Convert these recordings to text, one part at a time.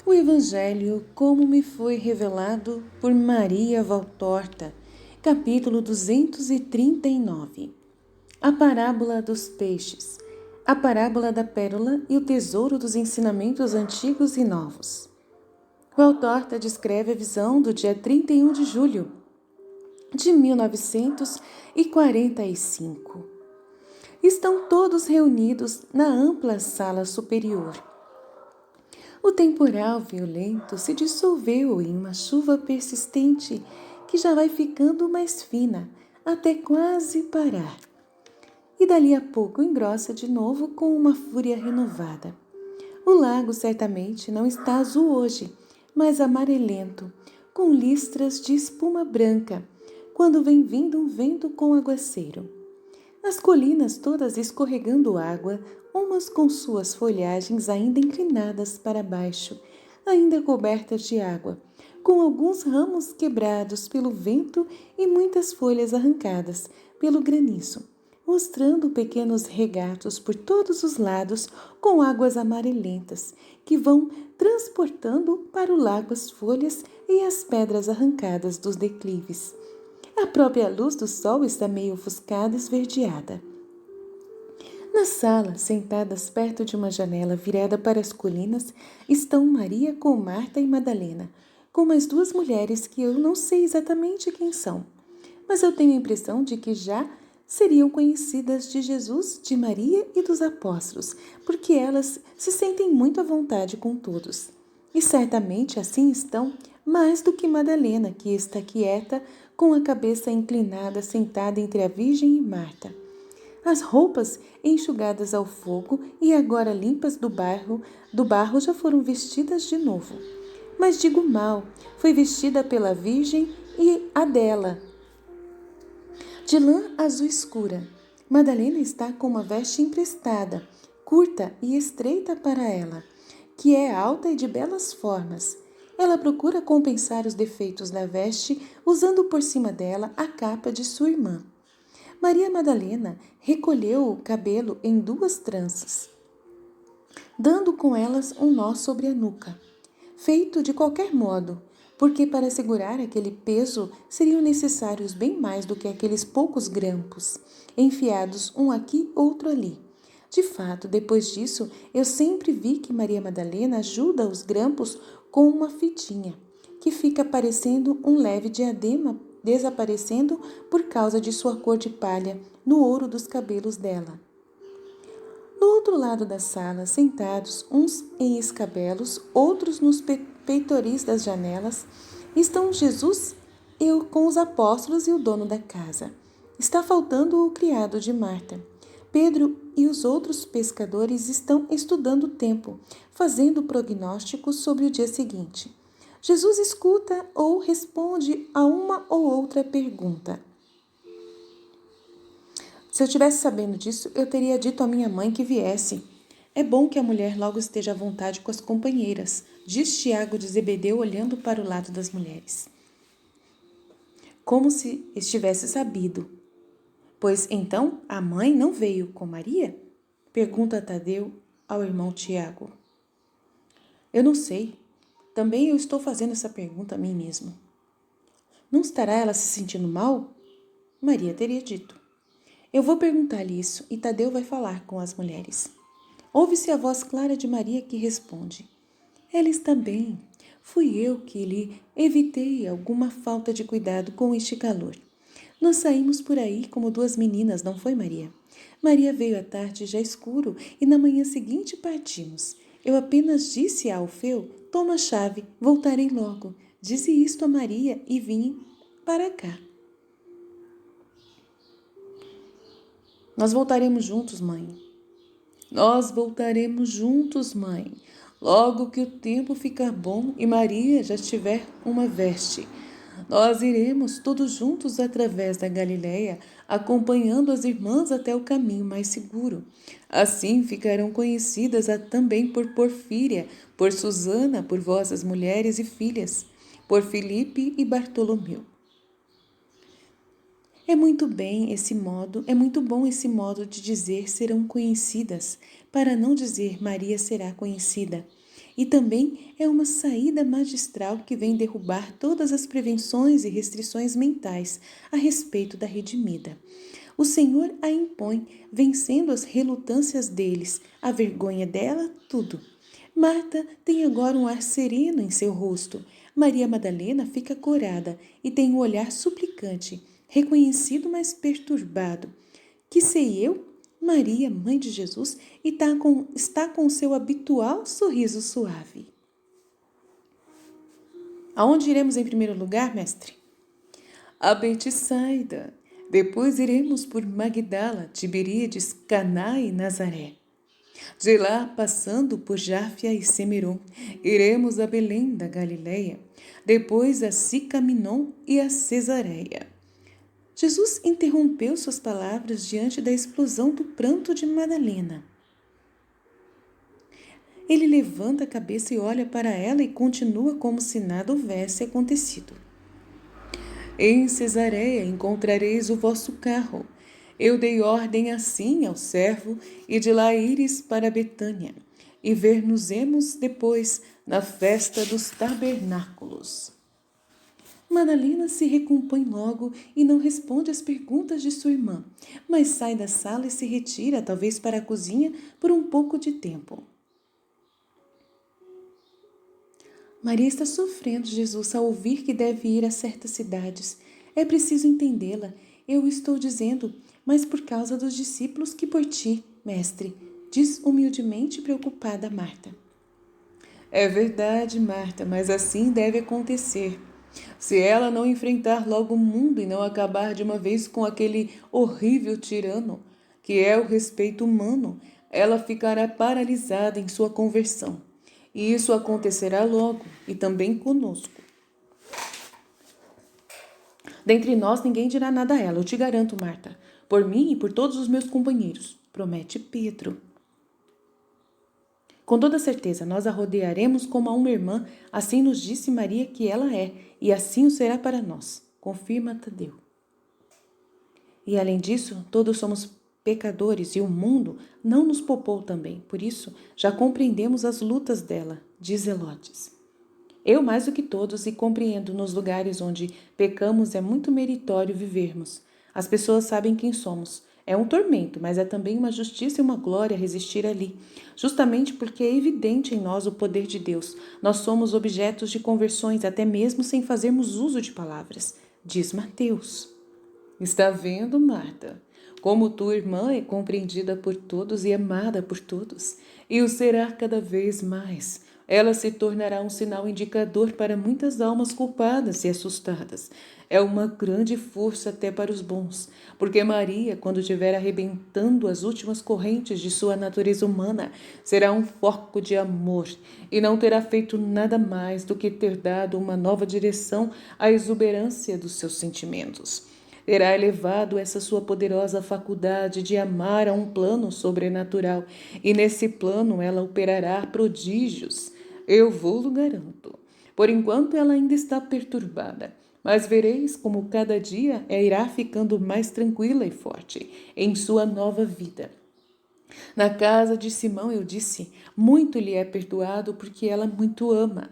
O Evangelho como me foi revelado por Maria Valtorta, capítulo 239. A parábola dos peixes, a parábola da pérola e o tesouro dos ensinamentos antigos e novos. Valtorta descreve a visão do dia 31 de julho de 1945. Estão todos reunidos na ampla sala superior. O temporal violento se dissolveu em uma chuva persistente que já vai ficando mais fina até quase parar. E dali a pouco engrossa de novo com uma fúria renovada. O lago certamente não está azul hoje, mas amarelento, com listras de espuma branca, quando vem vindo um vento com aguaceiro. As colinas todas escorregando água, umas com suas folhagens ainda inclinadas para baixo, ainda cobertas de água, com alguns ramos quebrados pelo vento e muitas folhas arrancadas pelo granizo, mostrando pequenos regatos por todos os lados com águas amarelentas, que vão transportando para o lago as folhas e as pedras arrancadas dos declives. A própria luz do sol está meio ofuscada e esverdeada. Na sala, sentadas perto de uma janela virada para as colinas, estão Maria com Marta e Madalena, com mais duas mulheres que eu não sei exatamente quem são, mas eu tenho a impressão de que já seriam conhecidas de Jesus, de Maria e dos apóstolos, porque elas se sentem muito à vontade com todos. E certamente assim estão mais do que Madalena, que está quieta, com a cabeça inclinada, sentada entre a Virgem e Marta. As roupas enxugadas ao fogo e agora limpas do barro já foram vestidas de novo. Mas digo mal, foi vestida pela Virgem e a dela, de lã azul escura. Madalena está com uma veste emprestada, curta e estreita para ela, que é alta e de belas formas. Ela procura compensar os defeitos da veste usando por cima dela a capa de sua irmã. Maria Madalena recolheu o cabelo em duas tranças, dando com elas um nó sobre a nuca, feito de qualquer modo, porque para segurar aquele peso seriam necessários bem mais do que aqueles poucos grampos, enfiados um aqui, outro ali. De fato, depois disso, eu sempre vi que Maria Madalena ajuda os grampos com uma fitinha, que fica parecendo um leve diadema, desaparecendo por causa de sua cor de palha no ouro dos cabelos dela. No outro lado da sala, sentados, uns em escabelos, outros nos peitoris das janelas, estão Jesus com os apóstolos e o dono da casa. Está faltando o criado de Marta. Pedro e os outros pescadores estão estudando o tempo, fazendo prognósticos sobre o dia seguinte. Jesus escuta ou responde a uma ou outra pergunta. Se eu tivesse sabendo disso, eu teria dito à minha mãe que viesse. É bom que a mulher logo esteja à vontade com as companheiras, diz Tiago de Zebedeu olhando para o lado das mulheres. Como se estivesse sabido. Pois então a mãe não veio com Maria? Pergunta Tadeu ao irmão Tiago. Eu não sei. Também eu estou fazendo essa pergunta a mim mesmo. Não estará ela se sentindo mal? Maria teria dito. Eu vou perguntar-lhe isso e Tadeu vai falar com as mulheres. Ouve-se a voz clara de Maria que responde. Ela está bem. Fui eu que lhe evitei alguma falta de cuidado com este calor. Nós saímos por aí como duas meninas, não foi, Maria? Maria veio à tarde já escuro e na manhã seguinte partimos. Eu apenas disse a Alfeu, toma a chave, voltarei logo. Disse isto a Maria e vim para cá. Nós voltaremos juntos, mãe. Nós voltaremos juntos, mãe. Logo que o tempo ficar bom e Maria já tiver uma veste. Nós iremos todos juntos através da Galileia, acompanhando as irmãs até o caminho mais seguro. Assim ficarão conhecidas também por Porfíria, por Susana, por vossas mulheres e filhas, por Filipe e Bartolomeu. É muito bom esse modo de dizer serão conhecidas, para não dizer Maria será conhecida. E também é uma saída magistral que vem derrubar todas as prevenções e restrições mentais a respeito da redimida. O Senhor a impõe, vencendo as relutâncias deles, a vergonha dela, tudo. Marta tem agora um ar sereno em seu rosto. Maria Madalena fica corada e tem um olhar suplicante, reconhecido, mas perturbado. Que sei eu? Maria, mãe de Jesus, e está com seu habitual sorriso suave. Aonde iremos em primeiro lugar, mestre? A Betsaida. Depois iremos por Magdala, Tiberíades, Caná e Nazaré. De lá, passando por Jáfia e Semeron, iremos a Belém da Galileia, depois a Sicaminon e a Cesareia. Jesus interrompeu suas palavras diante da explosão do pranto de Madalena. Ele levanta a cabeça e olha para ela e continua como se nada houvesse acontecido. Em Cesareia encontrareis o vosso carro. Eu dei ordem assim ao servo e de lá ires para Betânia e ver-nos-emos depois na festa dos tabernáculos. Madalena se recompõe logo e não responde às perguntas de sua irmã, mas sai da sala e se retira, talvez para a cozinha, por um pouco de tempo. Maria está sofrendo, Jesus, ao ouvir que deve ir a certas cidades. É preciso entendê-la. Eu estou dizendo, mas por causa dos discípulos que por ti, mestre, diz humildemente preocupada Marta. É verdade, Marta, mas assim deve acontecer. Se ela não enfrentar logo o mundo e não acabar de uma vez com aquele horrível tirano, que é o respeito humano, ela ficará paralisada em sua conversão. E isso acontecerá logo, e também conosco. Dentre nós ninguém dirá nada a ela, eu te garanto, Marta. Por mim e por todos os meus companheiros, promete Pedro. Com toda certeza, nós a rodearemos como a uma irmã, assim nos disse Maria que ela é, e assim o será para nós, confirma Tadeu. E além disso, todos somos pecadores e o mundo não nos poupou também, por isso já compreendemos as lutas dela, diz Zelotes. Eu mais do que todos e compreendo nos lugares onde pecamos é muito meritório vivermos. As pessoas sabem quem somos. É um tormento, mas é também uma justiça e uma glória resistir ali. Justamente porque é evidente em nós o poder de Deus. Nós somos objetos de conversões, até mesmo sem fazermos uso de palavras. Diz Mateus. Está vendo, Marta? Como tua irmã é compreendida por todos e amada por todos. E o será cada vez mais. Ela se tornará um sinal indicador para muitas almas culpadas e assustadas. É uma grande força até para os bons, porque Maria, quando estiver arrebentando as últimas correntes de sua natureza humana, será um foco de amor e não terá feito nada mais do que ter dado uma nova direção à exuberância dos seus sentimentos. Terá elevado essa sua poderosa faculdade de amar a um plano sobrenatural, e nesse plano ela operará prodígios. Eu vou-lo garanto. Por enquanto ela ainda está perturbada, mas vereis como cada dia irá ficando mais tranquila e forte em sua nova vida. Na casa de Simão eu disse, muito lhe é perdoado porque ela muito ama.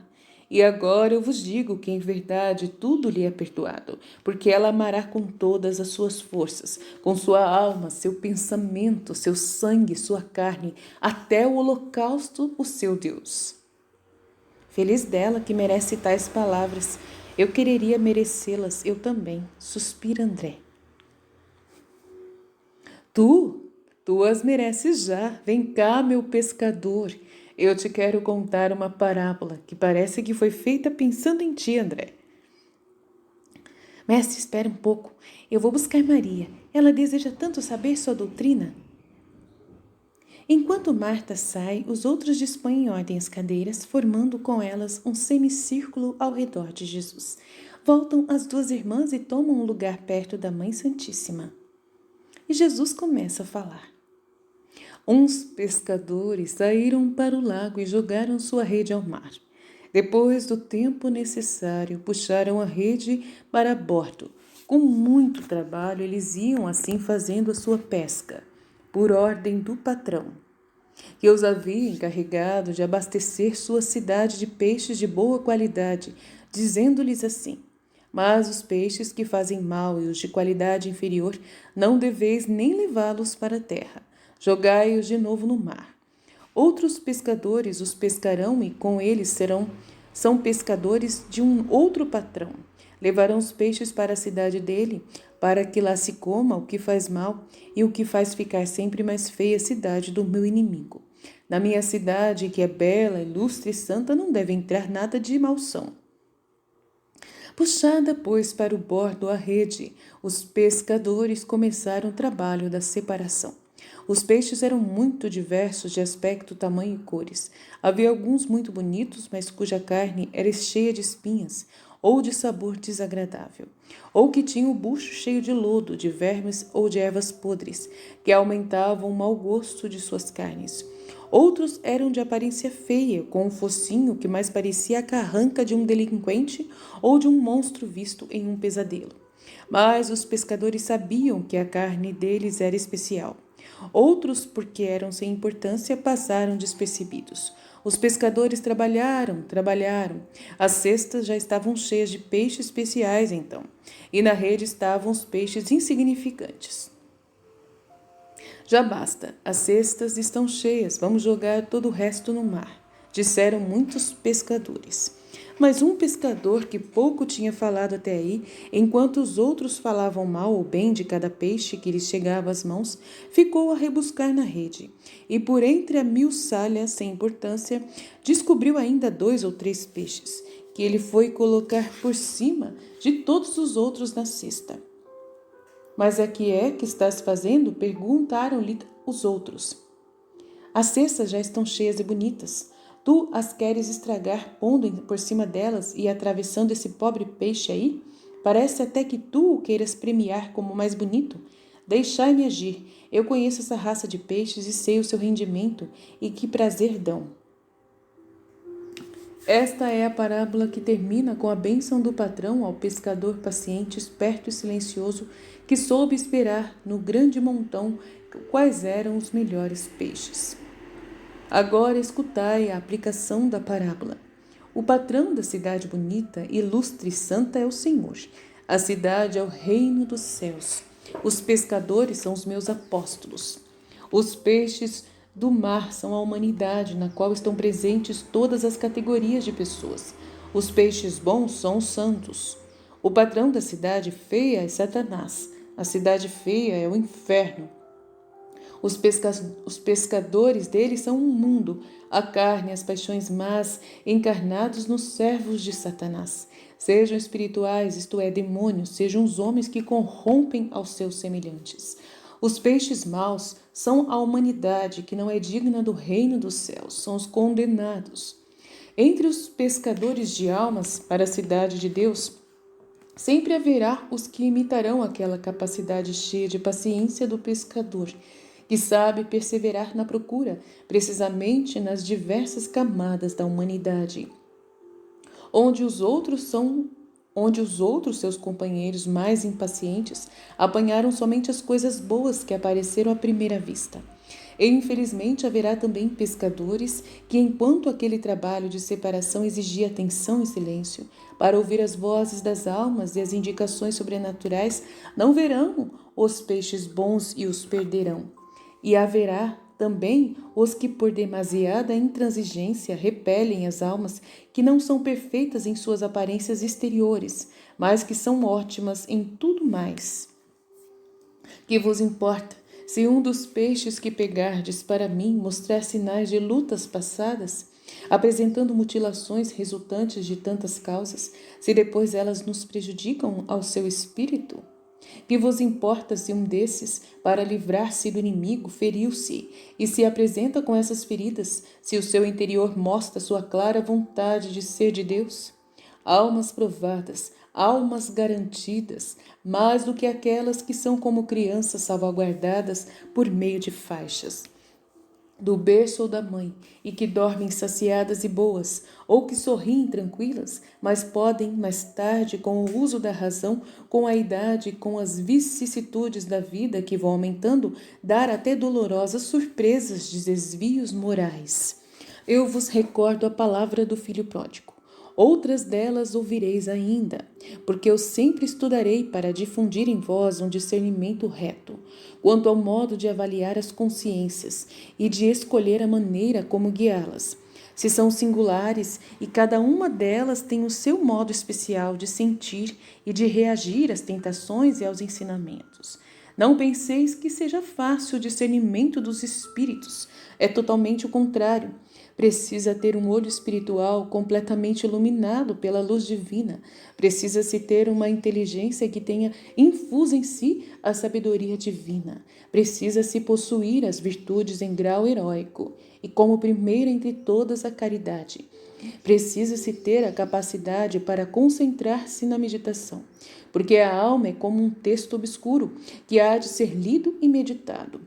E agora eu vos digo que em verdade tudo lhe é perdoado, porque ela amará com todas as suas forças, com sua alma, seu pensamento, seu sangue, sua carne, até o holocausto, o seu Deus. Feliz dela que merece tais palavras. Eu quereria merecê-las, eu também, suspira André. Tu as mereces já. Vem cá, meu pescador. Eu te quero contar uma parábola que parece que foi feita pensando em ti, André. Mestre, espere um pouco. Eu vou buscar Maria. Ela deseja tanto saber sua doutrina. Enquanto Marta sai, os outros dispõem em ordem as cadeiras, formando com elas um semicírculo ao redor de Jesus. Voltam as duas irmãs e tomam um lugar perto da Mãe Santíssima. E Jesus começa a falar. Uns pescadores saíram para o lago e jogaram sua rede ao mar. Depois do tempo necessário, puxaram a rede para bordo. Com muito trabalho, eles iam assim fazendo a sua pesca, por ordem do patrão. que os havia encarregado de abastecer sua cidade de peixes de boa qualidade, dizendo-lhes assim: mas os peixes que fazem mal e os de qualidade inferior, não deveis nem levá-los para a terra. Jogai-os de novo no mar. Outros pescadores os pescarão e com eles são pescadores de um outro patrão. Levarão os peixes para a cidade dele, para que lá se coma o que faz mal e o que faz ficar sempre mais feia a cidade do meu inimigo. Na minha cidade, que é bela, ilustre e santa, não deve entrar nada de malsão. Puxada, pois, para o bordo a rede, os pescadores começaram o trabalho da separação. Os peixes eram muito diversos de aspecto, tamanho e cores. Havia alguns muito bonitos, mas cuja carne era cheia de espinhas, ou de sabor desagradável, ou que tinham o bucho cheio de lodo, de vermes ou de ervas podres, que aumentavam o mau gosto de suas carnes. Outros eram de aparência feia, com um focinho que mais parecia a carranca de um delinquente ou de um monstro visto em um pesadelo. Mas os pescadores sabiam que a carne deles era especial. Outros, porque eram sem importância, passaram despercebidos. Os pescadores trabalharam. As cestas já estavam cheias de peixes especiais então, e na rede estavam os peixes insignificantes. Já basta, as cestas estão cheias, vamos jogar todo o resto no mar, disseram muitos pescadores. Mas um pescador que pouco tinha falado até aí, enquanto os outros falavam mal ou bem de cada peixe que lhes chegava às mãos, ficou a rebuscar na rede, e por entre a 1000 salhas sem importância, descobriu ainda 2 ou 3 peixes, que ele foi colocar por cima de todos os outros na cesta. Mas a que é que estás fazendo? Perguntaram-lhe os outros. As cestas já estão cheias e bonitas. Tu as queres estragar pondo por cima delas e atravessando esse pobre peixe aí? Parece até que tu o queiras premiar como mais bonito. Deixai-me agir. Eu conheço essa raça de peixes e sei o seu rendimento e que prazer dão. Esta é a parábola que termina com a bênção do patrão ao pescador paciente, esperto e silencioso que soube esperar no grande montão quais eram os melhores peixes. Agora escutai a aplicação da parábola. O patrão da cidade bonita, ilustre e santa é o Senhor. A cidade é o reino dos céus. Os pescadores são os meus apóstolos. Os peixes do mar são a humanidade, na qual estão presentes todas as categorias de pessoas. Os peixes bons são os santos. O patrão da cidade feia é Satanás. A cidade feia é o inferno. Os pescadores deles são um mundo, a carne, as paixões más, encarnados nos servos de Satanás. Sejam espirituais, isto é, demônios, sejam os homens que corrompem aos seus semelhantes. Os peixes maus são a humanidade que não é digna do reino dos céus, são os condenados. Entre os pescadores de almas para a cidade de Deus, sempre haverá os que imitarão aquela capacidade cheia de paciência do pescador, que sabe perseverar na procura, precisamente nas diversas camadas da humanidade, onde os outros, seus companheiros mais impacientes, apanharam somente as coisas boas que apareceram à primeira vista. E infelizmente haverá também pescadores que, enquanto aquele trabalho de separação exigia atenção e silêncio, para ouvir as vozes das almas e as indicações sobrenaturais, não verão os peixes bons e os perderão. E haverá também os que, por demasiada intransigência, repelem as almas que não são perfeitas em suas aparências exteriores, mas que são ótimas em tudo mais. Que vos importa se um dos peixes que pegardes para mim mostrar sinais de lutas passadas, apresentando mutilações resultantes de tantas causas, se depois elas nos prejudicam ao seu espírito? Que vos importa se um desses, para livrar-se do inimigo, feriu-se e se apresenta com essas feridas, se o seu interior mostra sua clara vontade de ser de Deus? Almas provadas, almas garantidas, mais do que aquelas que são como crianças salvaguardadas por meio de faixas. do berço ou da mãe, e que dormem saciadas e boas, ou que sorriem tranquilas, mas podem, mais tarde, com o uso da razão, com a idade e com as vicissitudes da vida que vão aumentando, dar até dolorosas surpresas de desvios morais. Eu vos recordo a palavra do filho pródigo. Outras delas ouvireis ainda, porque eu sempre estudarei para difundir em vós um discernimento reto, quanto ao modo de avaliar as consciências e de escolher a maneira como guiá-las. Se são singulares e cada uma delas tem o seu modo especial de sentir e de reagir às tentações e aos ensinamentos. Não penseis que seja fácil o discernimento dos espíritos, é totalmente o contrário. Precisa ter um olho espiritual completamente iluminado pela luz divina. Precisa-se ter uma inteligência que tenha infusa em si a sabedoria divina. Precisa-se possuir as virtudes em grau heróico e, como primeira entre todas, a caridade. Precisa-se ter a capacidade para concentrar-se na meditação, porque a alma é como um texto obscuro que há de ser lido e meditado.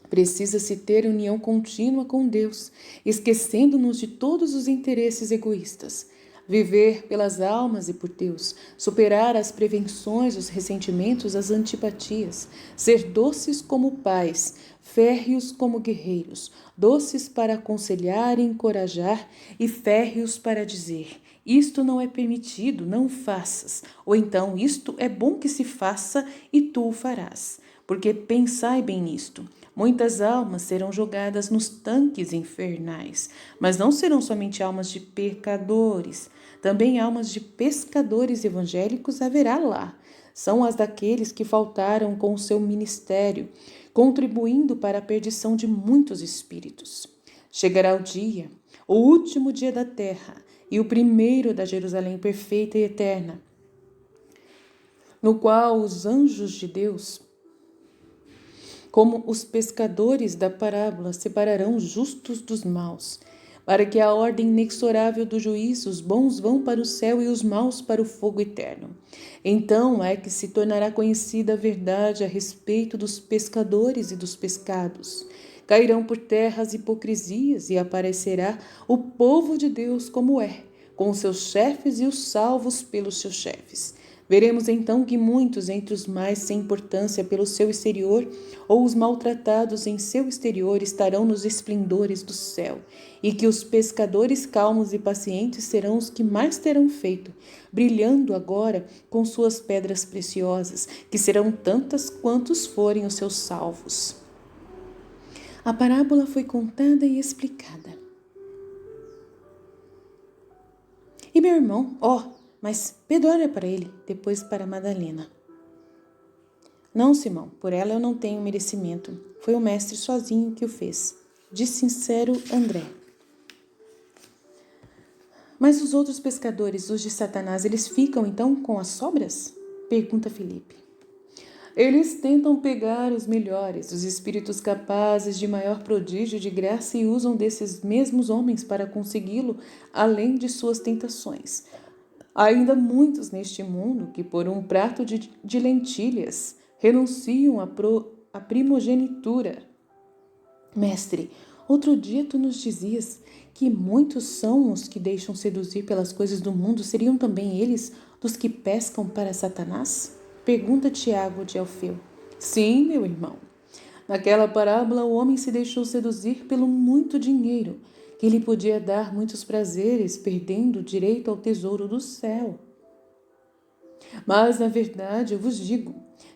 Precisa-se ter união contínua com Deus, esquecendo-nos de todos os interesses egoístas. Viver pelas almas e por Deus, superar as prevenções, os ressentimentos, as antipatias, ser doces como pais, férreos como guerreiros, doces para aconselhar e encorajar e férreos para dizer: isto não é permitido, não o faças, ou então isto é bom que se faça e tu o farás, porque pensai bem nisto. Muitas almas serão jogadas nos tanques infernais, mas não serão somente almas de pecadores, também almas de pescadores evangélicos haverá lá. São as daqueles que faltaram com o seu ministério, contribuindo para a perdição de muitos espíritos. Chegará o dia, o último dia da terra, e o primeiro da Jerusalém perfeita e eterna, no qual os anjos de Deus, como os pescadores da parábola, separarão os justos dos maus, para que a ordem inexorável do juízo, os bons vão para o céu e os maus para o fogo eterno. Então é que se tornará conhecida a verdade a respeito dos pescadores e dos pescados. Cairão por terra as hipocrisias e aparecerá o povo de Deus como é, com os seus chefes e os salvos pelos seus chefes. Veremos então que muitos entre os mais sem importância pelo seu exterior ou os maltratados em seu exterior estarão nos esplendores do céu, e que os pescadores calmos e pacientes serão os que mais terão feito, brilhando agora com suas pedras preciosas, que serão tantas quantos forem os seus salvos. A parábola foi contada e explicada. E meu irmão, mas Pedro olha para ele, depois para Madalena. Não, Simão, por ela eu não tenho merecimento. Foi o mestre sozinho que o fez. De sincero André. Mas os outros pescadores, os de Satanás, eles ficam então com as sobras? Pergunta Filipe. Eles tentam pegar os melhores, os espíritos capazes de maior prodígio de graça e usam desses mesmos homens para consegui-lo, além de suas tentações. Há ainda muitos neste mundo que, por um prato de lentilhas, renunciam à primogenitura. Mestre, outro dia tu nos dizias que muitos são os que deixam seduzir pelas coisas do mundo. Seriam também eles dos que pescam para Satanás? Pergunta Tiago de Alfeu. Sim, meu irmão. Naquela parábola, o homem se deixou seduzir pelo muito dinheiro, que lhe podia dar muitos prazeres, perdendo o direito ao tesouro do céu. Mas, na verdade, eu vos digo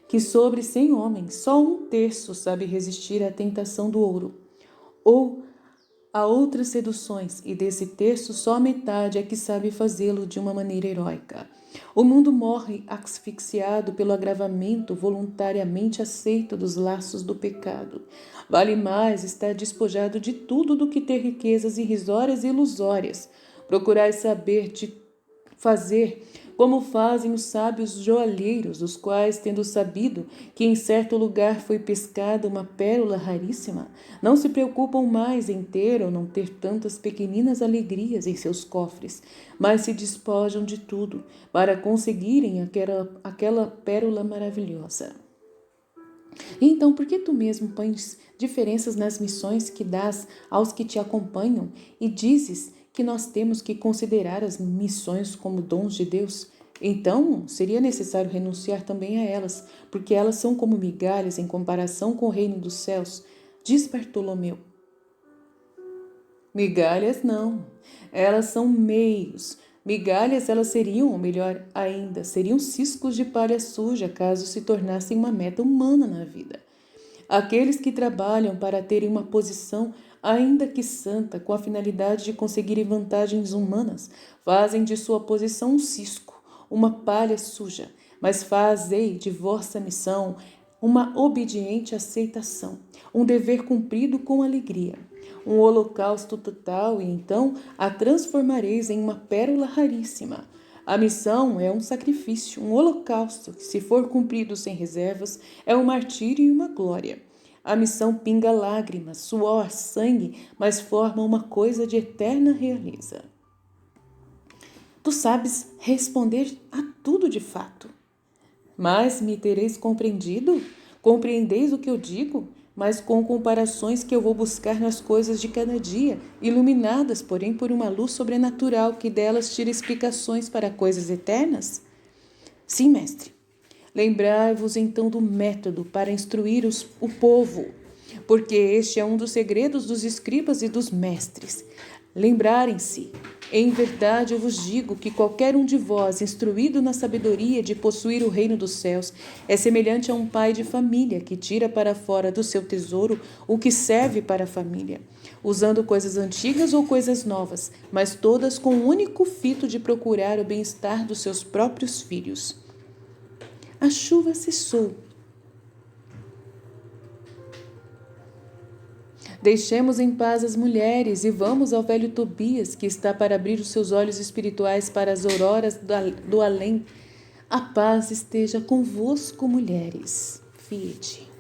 que sobre 100 homens, só 1/3 sabe resistir à tentação do ouro, ou a outras seduções, e desse terço só a metade é que sabe fazê-lo de uma maneira heróica. O mundo morre asfixiado pelo agravamento voluntariamente aceito dos laços do pecado. Vale mais estar despojado de tudo do que ter riquezas irrisórias e ilusórias. Procurai saber fazer como fazem os sábios joalheiros, os quais, tendo sabido que em certo lugar foi pescada uma pérola raríssima, não se preocupam mais em ter ou não ter tantas pequeninas alegrias em seus cofres, mas se despojam de tudo para conseguirem aquela pérola maravilhosa. Então, por que tu mesmo pões diferenças nas missões que dás aos que te acompanham e dizes que nós temos que considerar as missões como dons de Deus? Então, seria necessário renunciar também a elas, porque elas são como migalhas em comparação com o reino dos céus. Diz Bartolomeu. Migalhas não, elas são meios. Migalhas elas seriam, ou melhor ainda, seriam ciscos de palha suja caso se tornassem uma meta humana na vida. Aqueles que trabalham para terem uma posição, ainda que santa, com a finalidade de conseguirem vantagens humanas, fazem de sua posição um cisco, uma palha suja, mas fazei de vossa missão uma obediente aceitação, um dever cumprido com alegria, um holocausto total, e então a transformareis em uma pérola raríssima. A missão é um sacrifício, um holocausto, que, se for cumprido sem reservas, é um martírio e uma glória. A missão pinga lágrimas, suor, sangue, mas forma uma coisa de eterna realeza. Tu sabes responder a tudo de fato. Mas me tereis compreendido? Compreendeis o que eu digo? Mas com comparações que eu vou buscar nas coisas de cada dia, iluminadas, porém, por uma luz sobrenatural que delas tira explicações para coisas eternas? Sim, mestre. Lembrai-vos então do método para instruir o povo, porque este é um dos segredos dos escribas e dos mestres. Lembrarem-se. Em verdade eu vos digo que qualquer um de vós, instruído na sabedoria de possuir o reino dos céus, é semelhante a um pai de família que tira para fora do seu tesouro o que serve para a família, usando coisas antigas ou coisas novas, mas todas com o único fito de procurar o bem-estar dos seus próprios filhos. A chuva cessou. Deixemos em paz as mulheres e vamos ao velho Tobias, que está para abrir os seus olhos espirituais para as auroras do além. A paz esteja convosco, mulheres. Fiat.